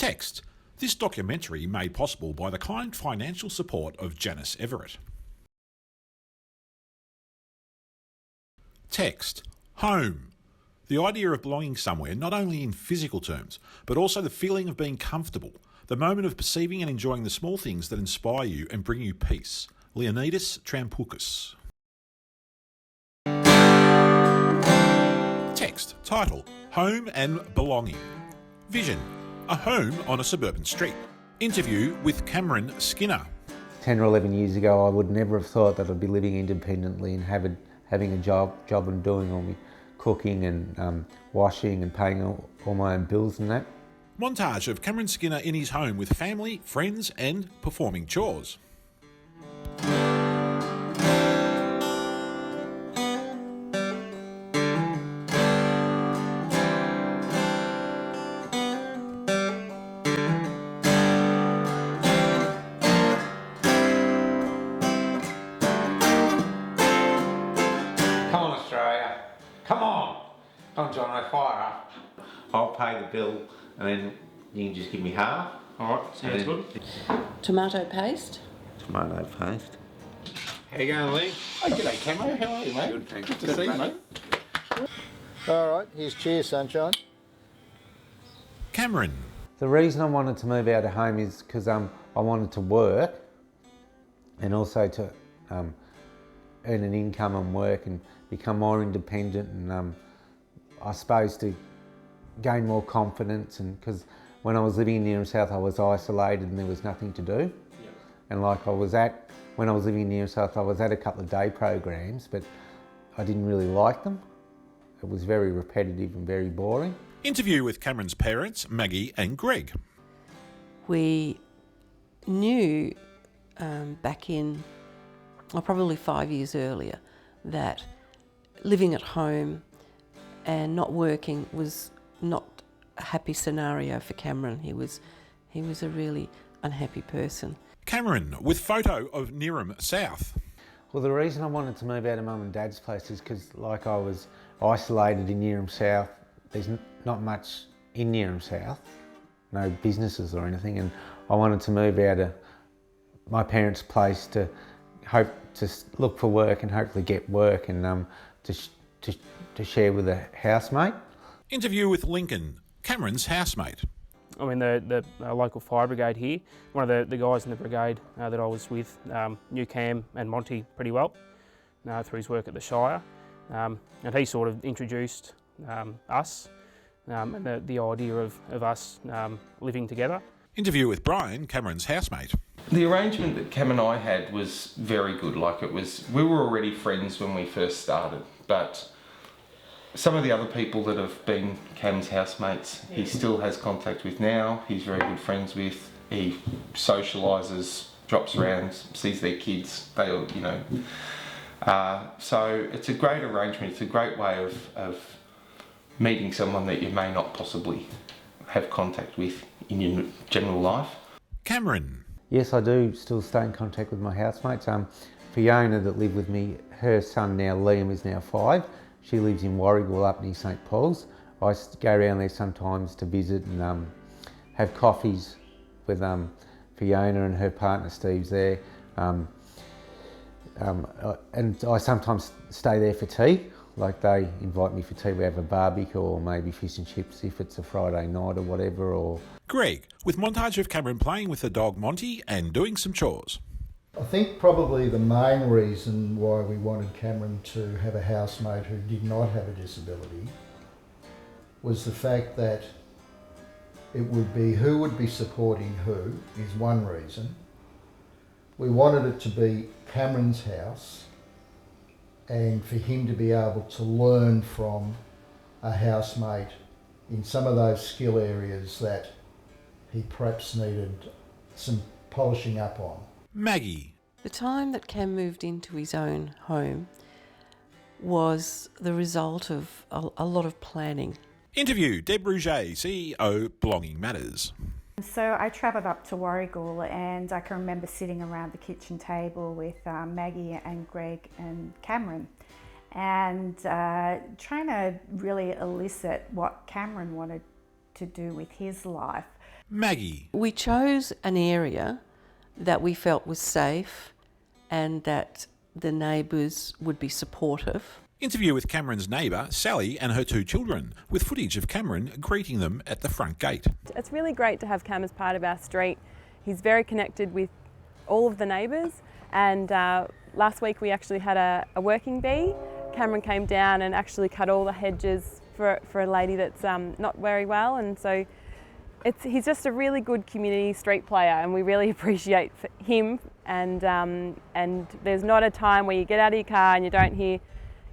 Text. This documentary made possible by the kind financial support of Janice Everett. Text. Home. The idea of belonging somewhere not only in physical terms, but also the feeling of being comfortable, the moment of perceiving and enjoying the small things that inspire you and bring you peace. Leonidas Trampoukis. Text. Title. Home and Belonging. Vision. A home on a suburban street. Interview with Cameron Skinner. 10 or 11 years ago, I would never have thought that I'd be living independently and having a job and doing all my cooking and washing and paying all my own bills and that. Montage of Cameron Skinner in his home with family, friends and performing chores. Come on, Australia. Come on. Come, John, fire up. I'll pay the bill and then you can just give me half. All right, sounds good. Tomato paste. Tomato paste. How you going, Lee? Oh, g'day, Camo. How are you, mate? Good, thanks. Good to see you, mate. All right, here's cheers, sunshine. Cameron. The reason I wanted to move out of home is because I wanted to work and also to earn an income and work and become more independent and I suppose to gain more confidence, and because when I was living in Neerim South I was isolated and there was nothing to do. Yep. And like when I was living in Neerim South I was at a couple of day programs but I didn't really like them. It was very repetitive and very boring. Interview with Cameron's parents, Maggie and Greg. We knew back in, probably 5 years earlier, that living at home and not working was not a happy scenario for Cameron. He was a really unhappy person. Cameron with photo of Neerim South. Well, the reason I wanted to move out of Mum and Dad's place is because like I was isolated in Neerim South. There's not much in Neerim South, no businesses or anything, and I wanted to move out of my parents' place to hope to look for work and hopefully get work and to share with a housemate. Interview with Lincoln, Cameron's housemate. I mean, the local fire brigade here, one of the guys in the brigade that I was with knew Cam and Monty pretty well through his work at the Shire, and he sort of introduced us and the idea of us living together. Interview with Brian, Cameron's housemate. The arrangement that Cam and I had was very good. We were already friends when we first started, but some of the other people that have been Cam's housemates, he still has contact with now. He's very good friends with. He socialises, drops around, sees their kids. They all, so it's a great arrangement. It's a great way of meeting someone that you may not possibly have contact with in your general life. Cameron. Yes, I do still stay in contact with my housemates. Fiona that lived with me, her son now, Liam, is now 5. She lives in Warragul up near St Paul's. I go around there sometimes to visit and have coffees with Fiona and her partner Steve's there. And I sometimes stay there for tea. Like they invite me for tea, we have a barbecue or maybe fish and chips if it's a Friday night or whatever. Or Greg, with montage of Cameron playing with the dog Monty and doing some chores. I think probably the main reason why we wanted Cameron to have a housemate who did not have a disability was the fact that it would be who would be supporting who is one reason. We wanted it to be Cameron's house and for him to be able to learn from a housemate in some of those skill areas that he perhaps needed some polishing up on. Maggie. The time that Cam moved into his own home was the result of a lot of planning. Interview Deb Rouget, CEO, Belonging Matters. So I travelled up to Warragul and I can remember sitting around the kitchen table with Maggie and Greg and Cameron and trying to really elicit what Cameron wanted to do with his life. Maggie. We chose an area that we felt was safe and that the neighbours would be supportive. Interview with Cameron's neighbour, Sally, and her 2 children, with footage of Cameron greeting them at the front gate. It's really great to have Cam as part of our street. He's very connected with all of the neighbours, and last week we actually had a working bee. Cameron came down and actually cut all the hedges for a lady that's not very well, and so he's just a really good community street player, and we really appreciate him. And there's not a time where you get out of your car and you don't hear,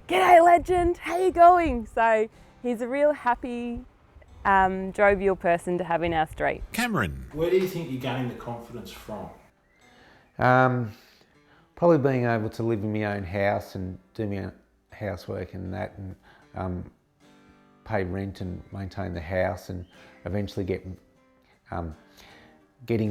"G'day legend, how you going?" So he's a real happy, jovial person to have in our street. Cameron. Where do you think you gain the confidence from? Probably being able to live in my own house and do my own housework and that, and pay rent and maintain the house, and eventually getting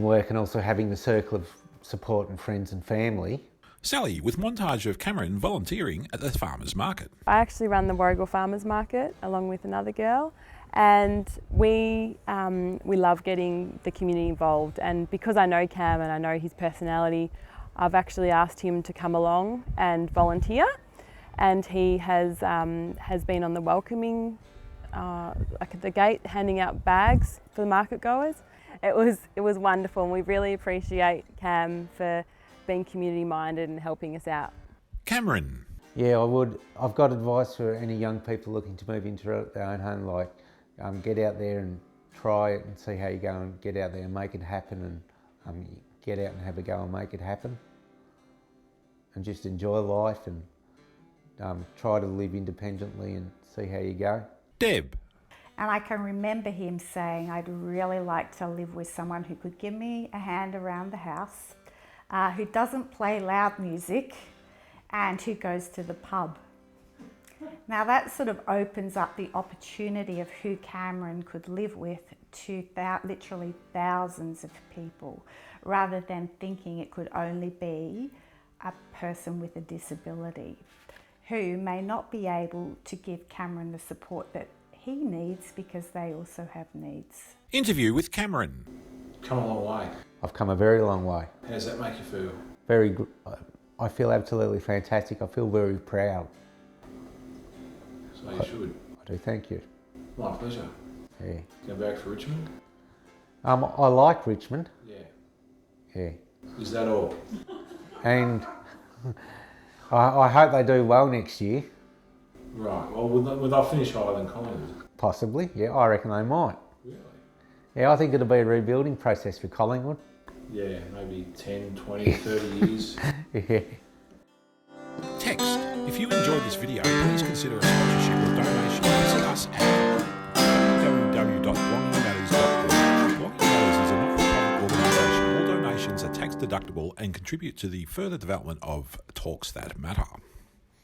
work, and also having the circle of support and friends and family. Sally, with montage of Cameron volunteering at the farmers market. I actually run the Warragul Farmers Market along with another girl, and we love getting the community involved. And because I know Cam and I know his personality, I've actually asked him to come along and volunteer, and he has been on the welcoming, like at the gate, handing out bags for the market goers. It was wonderful, and we really appreciate Cam for being community minded and helping us out. Cameron. Yeah, I would. I've got advice for any young people looking to move into their own home, like get out there and try it and see how you go, and get out there and make it happen, and get out and have a go and make it happen, and just enjoy life, and try to live independently and see how you go. Deb. And I can remember him saying, "I'd really like to live with someone who could give me a hand around the house, who doesn't play loud music, and who goes to the pub." Now that sort of opens up the opportunity of who Cameron could live with to literally thousands of people, rather than thinking it could only be a person with a disability who may not be able to give Cameron the support that he needs, because they also have needs. Interview with Cameron. Come a long way. I've come a very long way. How does that make you feel? Very good. I feel absolutely fantastic. I feel very proud. So you should. I do, thank you. My pleasure. Yeah. Go back for Richmond? I like Richmond. Yeah. Yeah. Is that all? And I hope they do well next year. Right. Well, will they finish higher than Collingwood? Possibly, yeah. I reckon they might. Really? Yeah, I think it'll be a rebuilding process for Collingwood. Yeah, maybe 10, 20, 30 years. Yeah. Text. If you enjoyed this video, please consider a sponsorship or donation. Visit us at www.belongingmatters.org. Belonging Matters is a not-for-profit organisation. All donations are tax deductible and contribute to the further development of Talks That Matter.